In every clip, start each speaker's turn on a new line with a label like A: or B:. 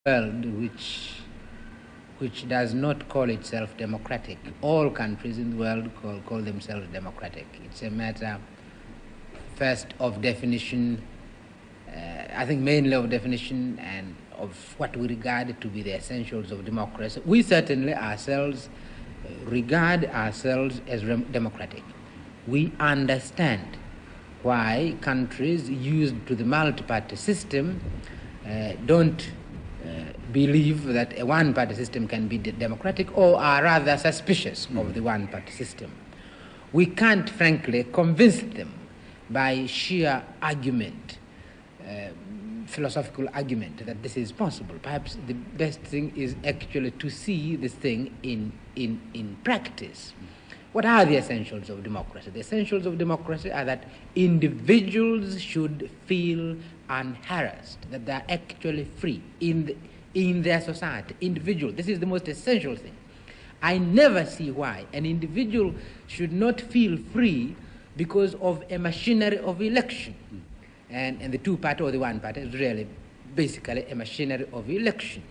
A: world which does not call itself democratic. All countries in the world call themselves democratic. It's a matter first of definition, I think mainly of definition and of what we regard to be the essentials of democracy. We certainly ourselves regard ourselves as democratic. We understand why countries used to the multi-party system don't believe that a one-party system can be democratic, or are rather suspicious of the one-party system. We can't, frankly, convince them by sheer argument, philosophical argument, that this is possible. Perhaps the best thing is actually to see this thing in practice. What are the essentials of democracy? The essentials of democracy are that individuals should feel unharassed, that they are actually free in their society. Individual, this is the most essential thing. I never see why an individual should not feel free because of a machinery of election. And the two-party or the one-party is really basically a machinery of election.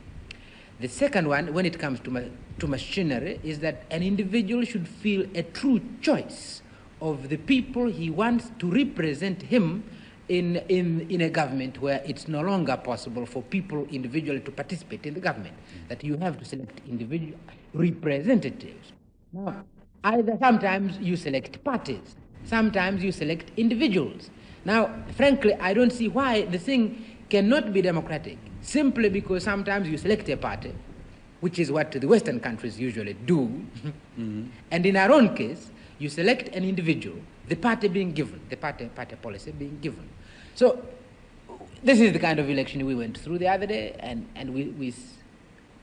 A: The second one, when it comes to machinery, is that an individual should feel a true choice of the people he wants to represent him in a government where it's no longer possible for people individually to participate in the government, that you have to select individual representatives. Now, either sometimes you select parties, sometimes you select individuals. Now, frankly, I don't see why the thing cannot be democratic, simply because sometimes you select a party, which is what the Western countries usually do, and in our own case, you select an individual, the party being given, the party policy being given. So this is the kind of election we went through the other day, and we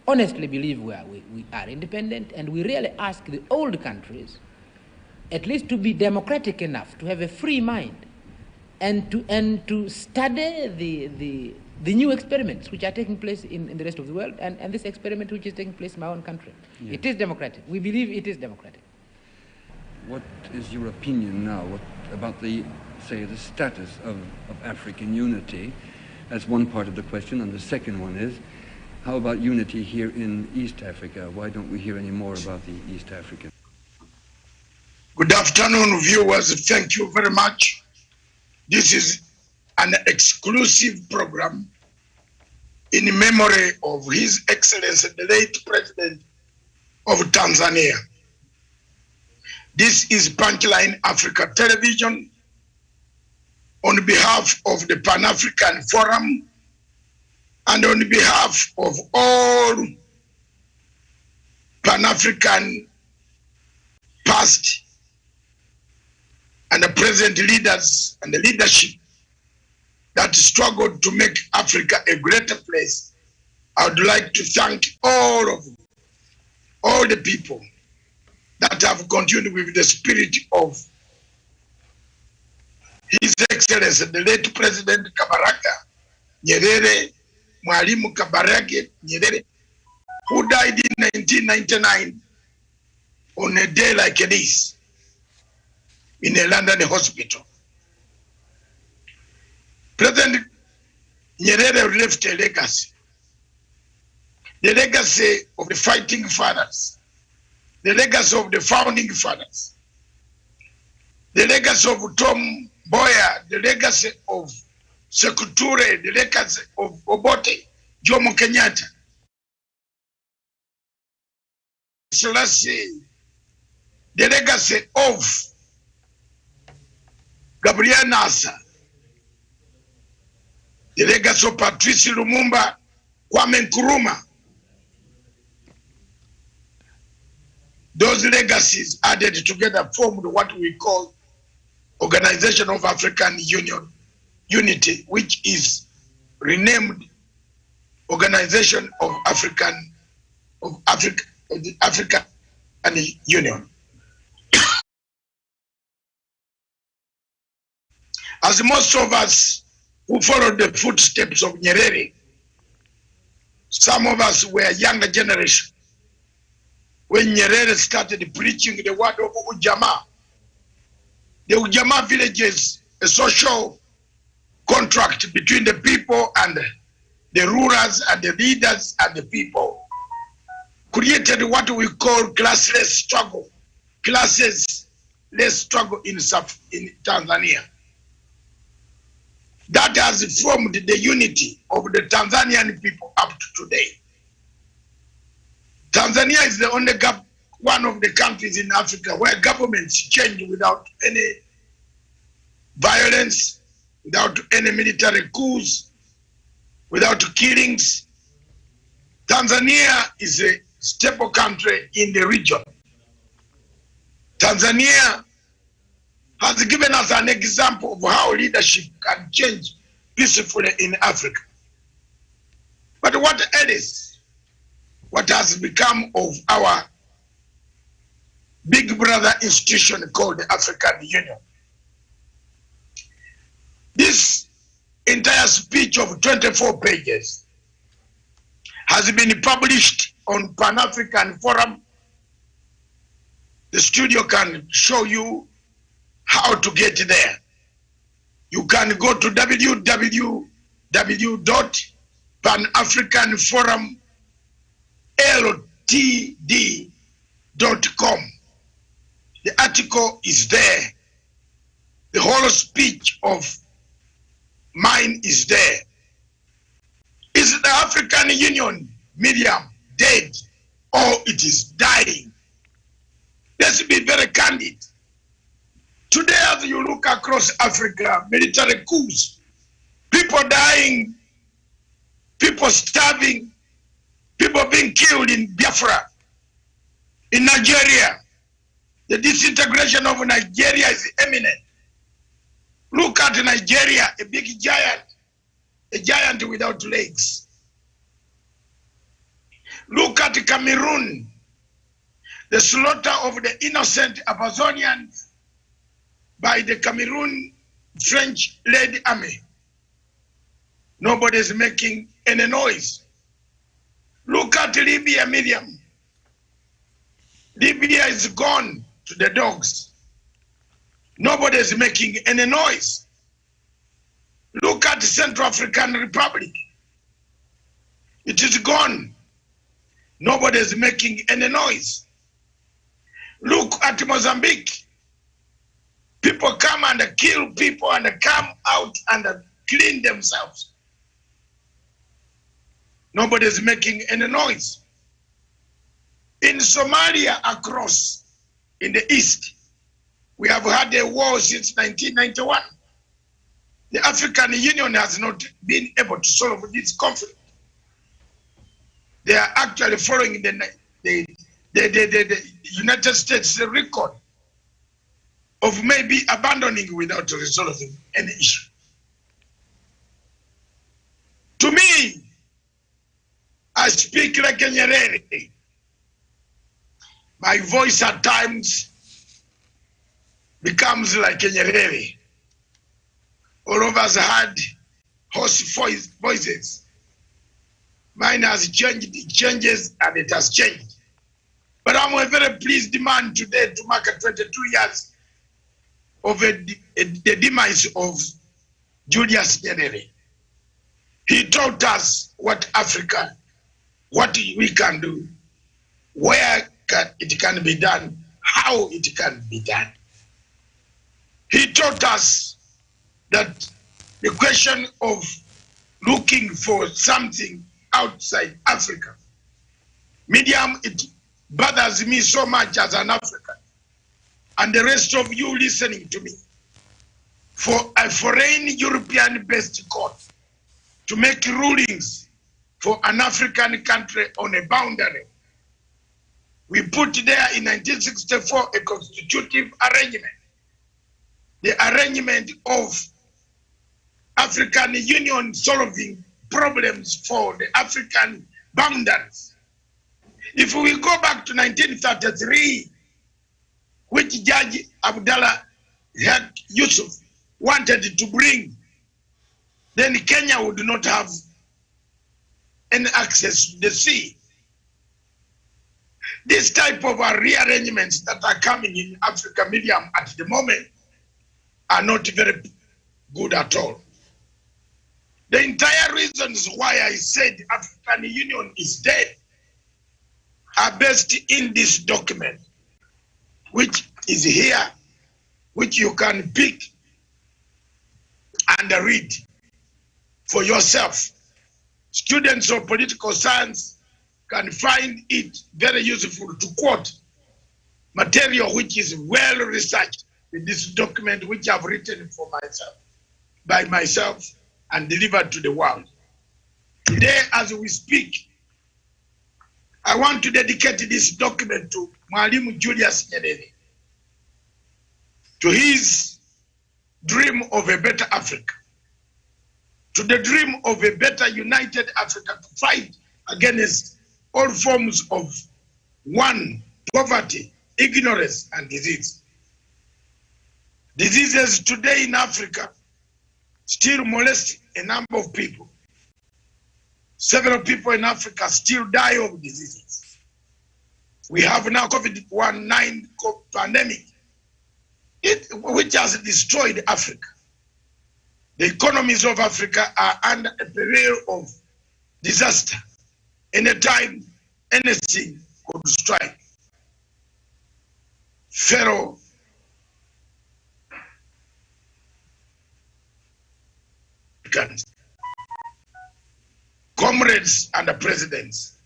A: honestly believe we are independent, and we really ask the old countries at least to be democratic enough, to have a free mind, and to study the new experiments which are taking place in the rest of the world, and this experiment which is taking place in my own country. Yeah. It is democratic. We believe it is democratic.
B: What is your opinion now about the status of African unity? That's one part of the question, and the second one is, how about unity here in East Africa? Why don't we hear any more about the East African?
C: Good afternoon, viewers. Thank you very much. This is an exclusive program in memory of His Excellency, the late President of Tanzania. This is Punchline Africa Television on behalf of the Pan-African Forum and on behalf of all Pan-African past and the present leaders and the leadership that struggled to make Africa a greater place. I would like to thank all the people that have continued with the spirit of His Excellency, the late President Nyerere Nyerere, who died in 1999 on a day like this in a London hospital. President Nyerere left a legacy. The legacy of the fighting fathers, the legacy of the founding fathers, the legacy of Tom Mboya, the legacy of Sekou Toure, the legacy of Obote, Jomo Kenyatta, Selassie, the legacy of Gabriel Nasser, the legacy of Patrice Lumumba, Kwame Nkrumah. Those legacies added together formed what we call Organization of African Unity, which is renamed Organization of African Union. As most of us who followed the footsteps of Nyerere, some of us were younger generation when Nyerere started preaching the word of Ujamaa. The Ujamaa village is a social contract between the people and the rulers and the leaders and the people created what we call classless struggle, classless struggle in Tanzania. That has formed the unity of the Tanzanian people up to today. Tanzania is the only one of the countries in Africa where governments change without any violence, without any military coups, without killings. Tanzania is a stable country in the region. Tanzania has given us an example of how leadership can change peacefully in Africa. But what else? What has become of our big brother institution called the African Union? This entire speech of 24 pages has been published on Pan-African Forum. The studio can show you how to get there. You can go to www.panafricanforumltd.com. The article is there. The whole speech of mine is there. Is the African Union, Miriam, dead or it is dying? Let's be very candid. Today, as you look across Africa, military coups, people dying, people starving, people being killed in Biafra, in Nigeria. The disintegration of Nigeria is imminent. Look at Nigeria, a big giant, a giant without legs. Look at Cameroon, the slaughter of the innocent Amazonians by the Cameroon French-led army. Nobody is making any noise. Look at Libya, Miriam. Libya is gone to the dogs. Nobody is making any noise. Look at the Central African Republic. It is gone. Nobody is making any noise. Look at Mozambique. People come and kill people and come out and clean themselves. Nobody is making any noise. In Somalia, across in the east, we have had a war since 1991. The African Union has not been able to solve this conflict. They are actually following the United States record of maybe abandoning without resolving any issue. To me, I speak like a Nyerere. My voice at times becomes like a Nyerere. All of us had hoarse voices. Mine has changed, it changes, and it has changed. But I'm a very pleased man today to mark 22 years of the demise of Julius Nyerere. He taught us what Africa, what we can do, where it can be done, how it can be done. He taught us that the question of looking for something outside Africa, Miriam, it bothers me so much as an African, and the rest of you listening to me, for a foreign European-based court to make rulings for an African country on a boundary. We put there in 1964 a constitutive arrangement, the arrangement of African Union solving problems for the African boundaries. If we go back to 1933, which Judge Abdallah Yusuf wanted to bring, then Kenya would not have any access to the sea. This type of rearrangements that are coming in Africa, Miriam, at the moment are not very good at all. The entire reasons why I said African Union is dead are based in this document, which is here, which you can pick and read for yourself. Students of political science can find it very useful to quote material which is well researched in this document, which I've written for myself, by myself, and delivered to the world. Today, as we speak, I want to dedicate this document to Mwalimu Julius Nyerere, to his dream of a better Africa, to the dream of a better united Africa, to fight against all forms of poverty, ignorance, and disease. Diseases today in Africa still molest a number of people. Several people in Africa still die of diseases. We have now COVID-19 pandemic, which has destroyed Africa. The economies of Africa are under a peril of disaster. Anytime, anything could strike. Fellow comrades and the presidents,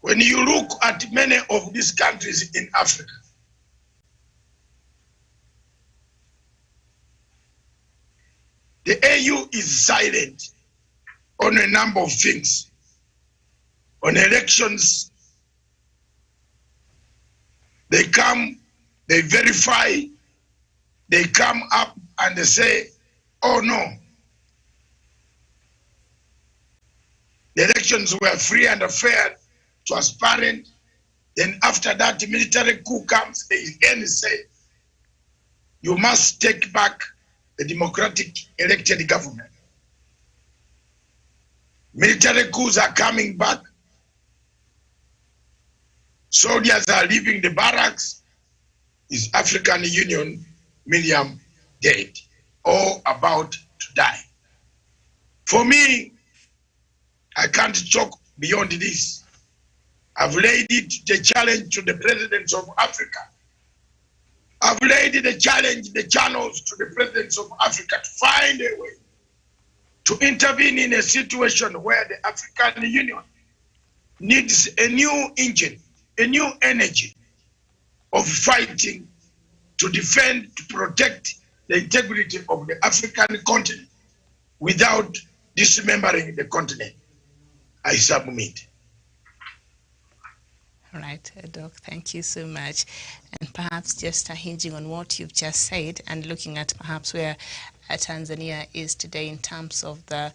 C: when you look at many of these countries in Africa, the AU is silent on a number of things. On elections, they come, they verify, they come up and they say, oh no, the elections were free and fair, transparent. Then after that, the military coup comes, they again say, you must take back the democratic elected government. Military coups are coming back. Soldiers are leaving the barracks. Is African Union Miriam dead or about to die? For me, I can't talk beyond this. I've laid it the challenge to the presidents of Africa. I've laid the challenge, the channels to the presidents of Africa to find a way to intervene in a situation where the African Union needs a new engine, a new energy of fighting to defend, to protect the integrity of the African continent without dismembering the continent. I submit.
D: All right, Doc, thank you so much. And perhaps just hinging on what you've just said and looking at perhaps where Tanzania is today in terms of the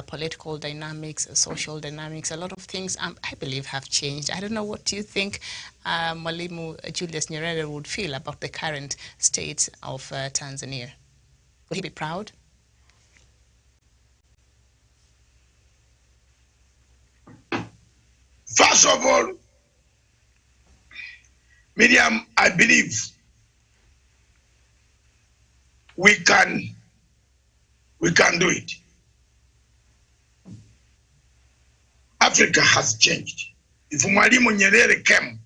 D: political dynamics, social dynamics, a lot of things I believe have changed. I don't know, what do you think Mwalimu Julius Nyerere would feel about the current state of Tanzania? Would he be proud?
C: First of all, Miriam, I believe we can do it. Africa has changed. If Mwalimu Nyerere came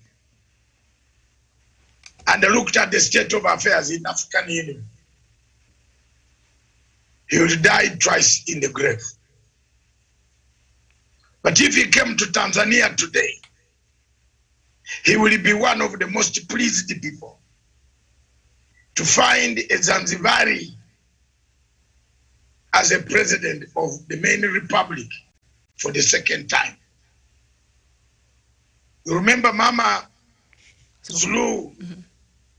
C: and looked at the state of affairs in African Union, he would die twice in the grave. But if he came to Tanzania today, he will be one of the most pleased people to find a Zanzibari as a president of the main republic for the second time. You remember Mama Suluhu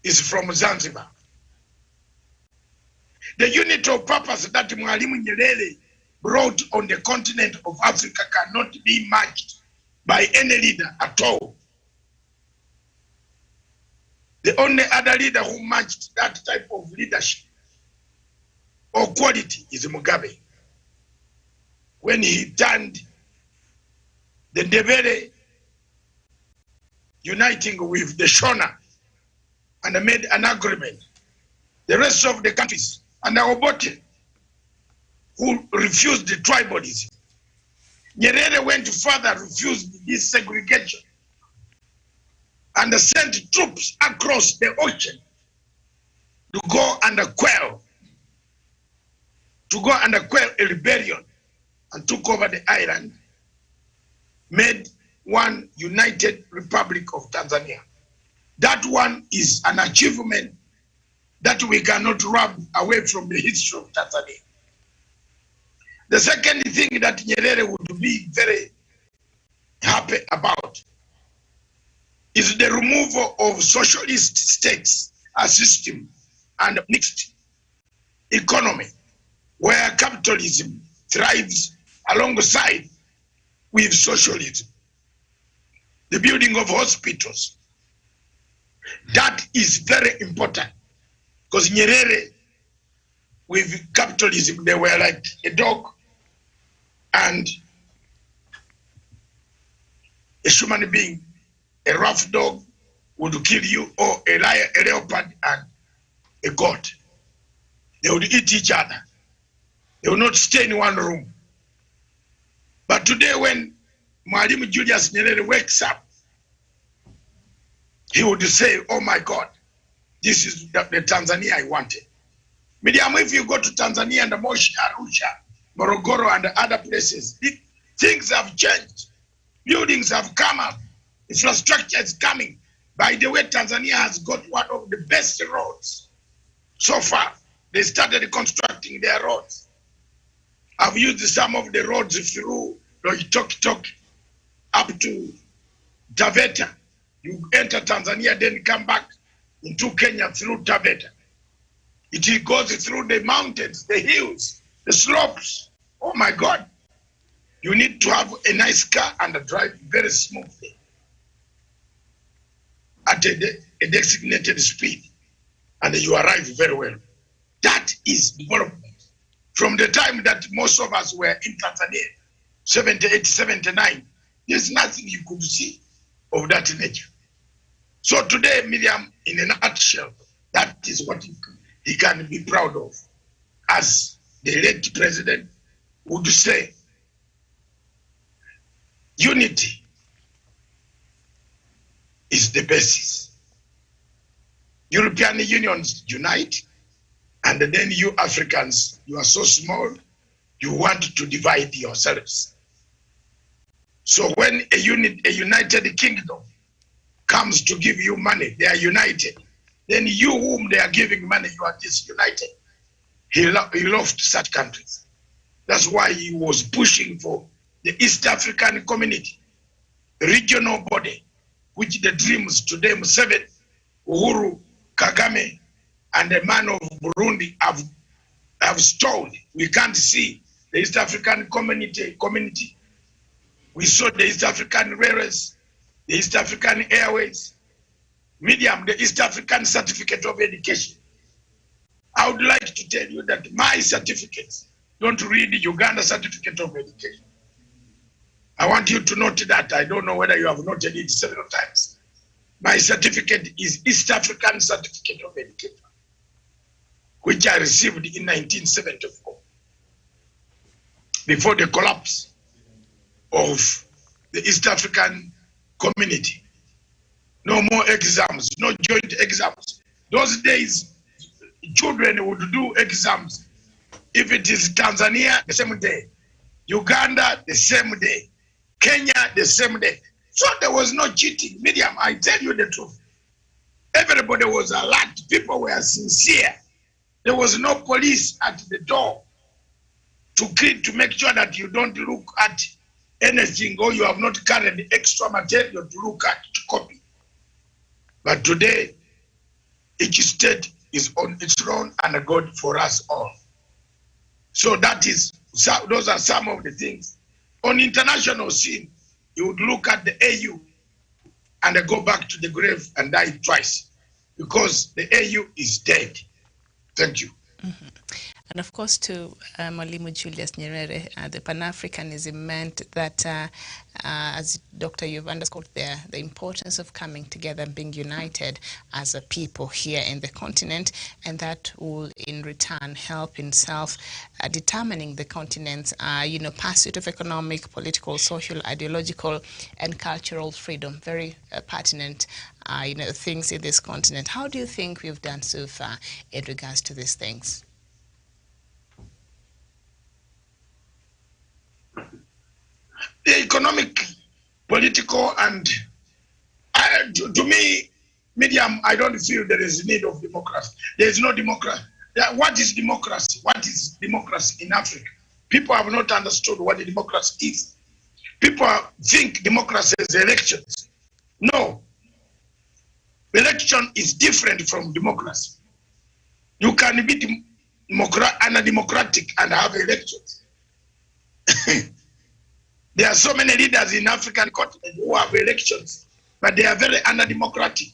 C: is from Zanzibar. The unit of purpose that Mwalimu Nyerere brought on the continent of Africa cannot be matched by any leader at all. The only other leader who matched that type of leadership or quality is Mugabe. When he turned the Ndebele uniting with the Shona and made an agreement, the rest of the countries and Obote, who refused the tribalism. Nyerere went further, refused this segregation, and sent troops across the ocean to go and quell a rebellion, and took over the island, made one united Republic of Tanzania. That one is an achievement that we cannot rub away from the history of Tanzania. The second thing that Nyerere would be very happy about is the removal of socialist states, a system, and mixed economy where capitalism thrives alongside with socialism. The building of hospitals. That is very important, because Nyerere, with capitalism, they were like a dog and a human being. A rough dog would kill you, or a leopard and a goat. They would eat each other. They would not stay in one room. But today, when Mwalimu Julius Nyerere wakes up, he would say, oh my God, this is the Tanzania I wanted. Medium, if you go to Tanzania and Moshi, Arusha, Morogoro, and other places, things have changed. Buildings have come up. Infrastructure is coming. By the way, Tanzania has got one of the best roads so far. They started constructing their roads. I've used some of the roads through Loitoktok up to Taveta. You enter Tanzania, then come back into Kenya through Taveta. It goes through the mountains, the hills, the slopes. Oh my God. You need to have a nice car and drive very smoothly at a designated speed, and you arrive very well. That is development. From the time that most of us were in Tanzania, 78, 79, there's nothing you could see of that nature. So today, Miriam, in a nutshell, that is what he can be proud of. As the late president would say, unity is the basis. European unions unite, and then you Africans, you are so small, you want to divide yourselves. So when a united kingdom comes to give you money, they are united. Then you whom they are giving money, you are disunited. He loved such countries. That's why he was pushing for the East African community, a regional body, which the dreams today, Museveni, Uhuru, Kagame, and the man of Burundi have stalled. We can't see the East African community. We saw the East African Railways, the East African Airways, Medium, the East African Certificate of Education. I would like to tell you that my certificates, don't read the Uganda Certificate of Education. I want you to note that. I don't know whether you have noted it several times. My certificate is East African Certificate of Education, which I received in 1974, before the collapse of the East African community. No more exams, no joint exams. Those days, children would do exams. If it is Tanzania, the same day. Uganda, the same day. Kenya, the same day. So there was no cheating. Medium, I tell you the truth. Everybody was alert. People were sincere. There was no police at the door to make sure that you don't look at anything, or you have not carried extra material to look at, to copy. But today, each state is on its own and God for us all. So those are some of the things. On international scene, you would look at the AU and go back to the grave and die twice, because the AU is dead. Thank you.
D: And of course, to Mwalimu Julius Nyerere, the Pan-Africanism meant that, as Doctor, you've underscored there, the importance of coming together and being united as a people here in the continent, and that will in return help in self-determining the continent's, pursuit of economic, political, social, ideological, and cultural freedom. Very pertinent, things in this continent. How do you think we've done so far in regards to these things?
C: The economic, political, and to me, medium, I don't feel there is need of democracy. There is no democracy. What is democracy? What is democracy in Africa? People have not understood what the democracy is. People think democracy is elections. No. Election is different from democracy. You can be undemocratic and have elections. There are so many leaders in African continent who have elections, but they are very undemocratic.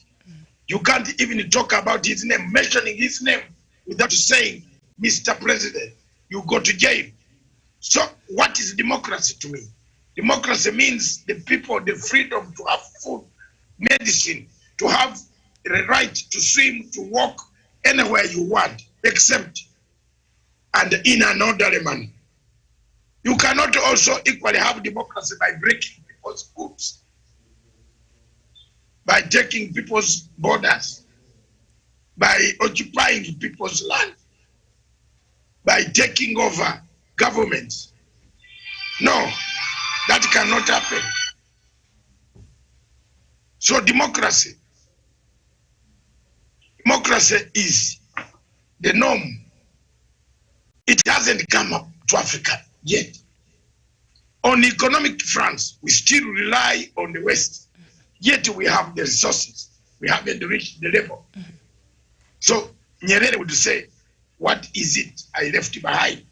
C: You can't even talk about his name, mentioning his name without saying, Mr. President, you go to jail. So what is democracy to me? Democracy means the people, the freedom to have food, medicine, to have the right to swim, to walk anywhere you want, except and in an orderly manner. You cannot also equally have democracy by breaking people's goods, by taking people's borders, by occupying people's land, by taking over governments. No, that cannot happen. So democracy is the norm. It hasn't come up to Africa yet. On economic fronts, we still rely on the West. Yet we have the resources. We haven't reached the level. So Nyerere would say, what is it I left behind?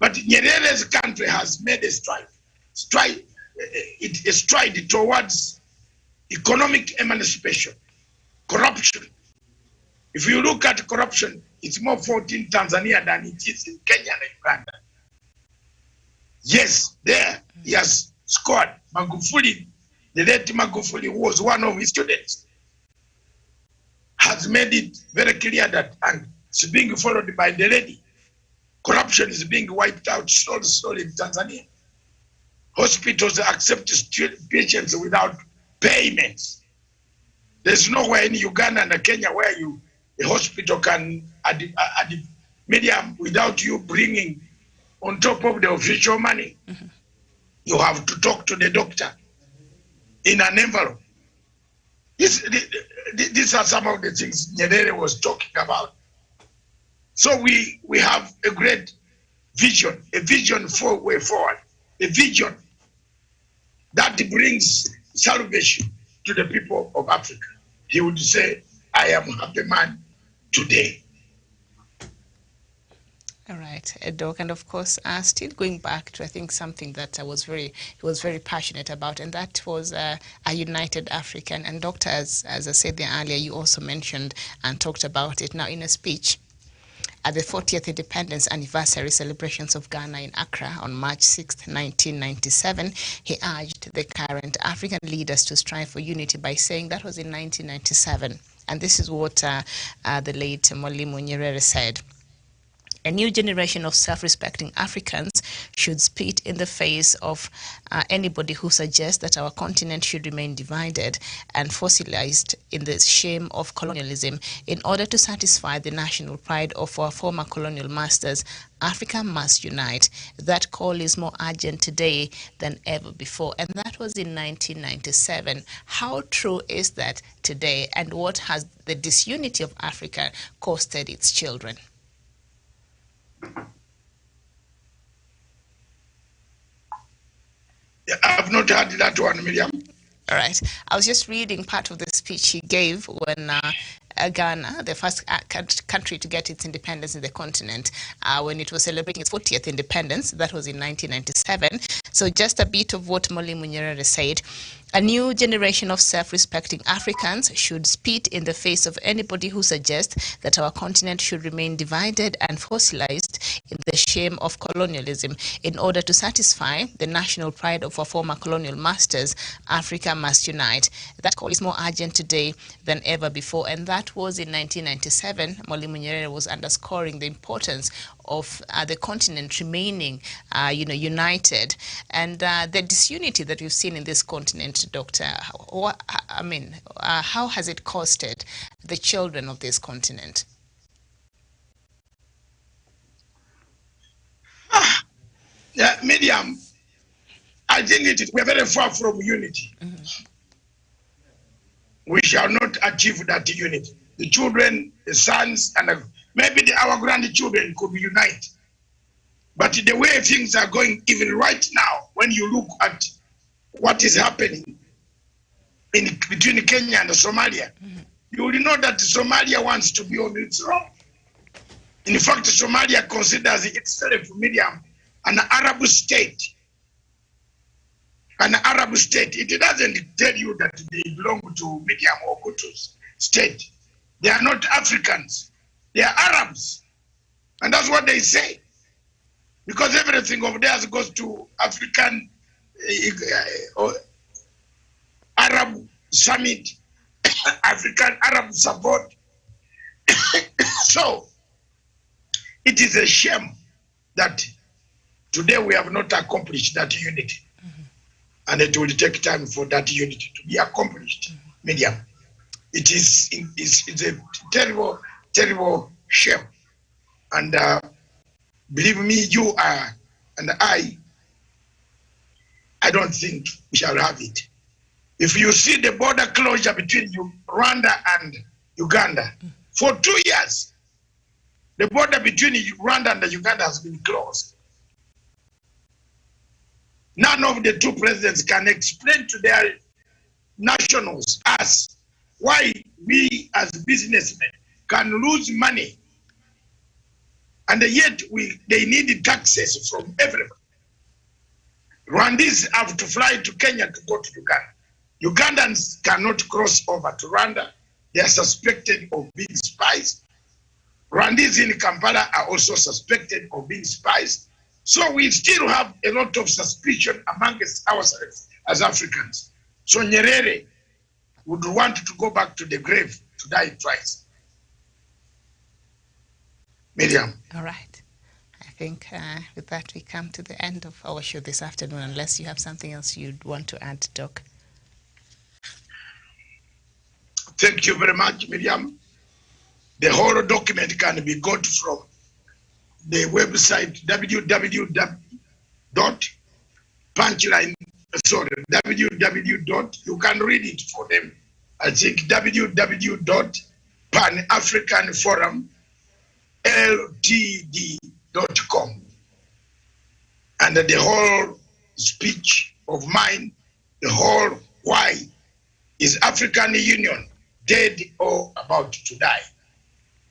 C: But Nyerere's country has made a stride towards economic emancipation. Corruption. If you look at corruption, it's more fault in Tanzania than it is in Kenya and Uganda. Yes, there he has scored. Magufuli, the late Magufuli, who was one of his students, has made it very clear that, and it's being followed by the lady. Corruption is being wiped out slowly in Tanzania. Hospitals accept patients without payments. There's nowhere in Uganda and Kenya where a hospital can add medium without you bringing on top of the official money. Mm-hmm. You have to talk to the doctor in an envelope. These are some of the things Nyerere was talking about. So we have a great vision, a vision for way forward, a vision that brings salvation to the people of Africa. He would say, I am a happy man today.
D: All right, Doc, and of course, still going back to, I think, something that he was very passionate about, and that was a united African. And Doctor, as I said there earlier, you also mentioned and talked about it now in a speech at the 40th Independence Anniversary celebrations of Ghana in Accra on March 6, 1997. He urged the current African leaders to strive for unity by saying, that was in 1997, and this is what the late Mwalimu Nyerere said. A new generation of self-respecting Africans should spit in the face of anybody who suggests that our continent should remain divided and fossilized in the shame of colonialism. In order to satisfy the national pride of our former colonial masters, Africa must unite. That call is more urgent today than ever before. And that was in 1997. How true is that today? And what has the disunity of Africa costed its children?
C: I've not heard that one, Miriam.
D: All right. I was just reading part of the speech he gave when Ghana, the first country to get its independence in the continent, when it was celebrating its 40th independence. That was in 1997. So just a bit of what Mwalimu Nyerere said. A new generation of self-respecting Africans should spit in the face of anybody who suggests that our continent should remain divided and fossilized in the shame of colonialism. In order to satisfy the national pride of our former colonial masters, Africa must unite. That call is more urgent today than ever before, and that was in 1997. Mwalimu Nyerere was underscoring the importance of the continent remaining, united, and the disunity that we've seen in this continent, Doctor. How has it costed the children of this continent?
C: Yeah, Miriam, I think we're very far from unity. We shall not achieve that unity. The children, the sons, and maybe our grandchildren could be united. But the way things are going, even right now, when you look at what is happening between Kenya and Somalia, you will know that Somalia wants to be on its own. In fact, Somalia considers itself, Miriam, an Arab state. An Arab state. It doesn't tell you that they belong to Miriam or Hutu's state. They are not Africans. They are Arabs. And that's what they say. Because everything of theirs goes to African Arab summit, African Arab support. So it is a shame that today we have not accomplished that unity. And it will take time for that unity to be accomplished. Miriam. It's a terrible, terrible shame. And believe me, you are, and I don't think we shall have it. If you see the border closure between Rwanda and Uganda, for 2 years, the border between Rwanda and Uganda has been closed. None of the two presidents can explain to their nationals, us, why we as businessmen can lose money, and yet they need taxes from everyone. Rwandese have to fly to Kenya to go to Uganda. Ugandans cannot cross over to Rwanda. They are suspected of being spies. Rwandese in Kampala are also suspected of being spies. So we still have a lot of suspicion amongst ourselves as Africans. So Nyerere would want to go back to the grave to die twice. Miriam.
D: All right. I think with that we come to the end of our show this afternoon, unless you have something else you'd want to add, Doc.
C: Thank you very much, Miriam. The whole document can be got from the website www. You can read it for them. I think www.panafricanforumltd.com. And the whole speech of mine, the whole why is African Union dead or about to die?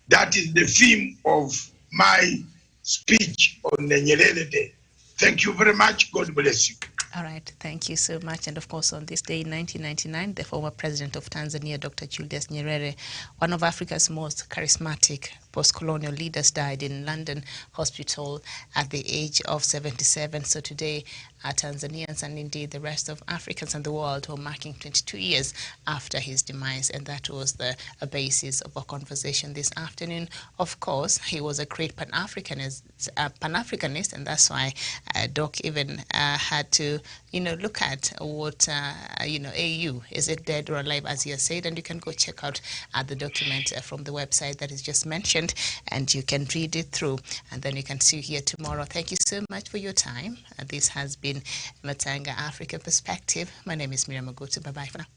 C: That is the theme of my speech on the Nyerere Day. Thank you very much. God bless you.
D: All right. Thank you so much. And of course, on this day in 1999, the former president of Tanzania, Dr. Julius Nyerere, one of Africa's most charismatic post-colonial leaders, died in London Hospital at the age of 77. So today, Tanzanians and indeed the rest of Africans and the world were marking 22 years after his demise, and that was the basis of our conversation this afternoon. Of course, he was a great Pan-Africanist, and that's why Doc even had to, look at what, AU, is it dead or alive, as he has said, and you can go check out the document from the website that is just mentioned, and you can read it through, and then you can see you here tomorrow. Thank you so much for your time. This has been Matanga Africa Perspective. My name is Miriam Magutu. Bye-bye for now.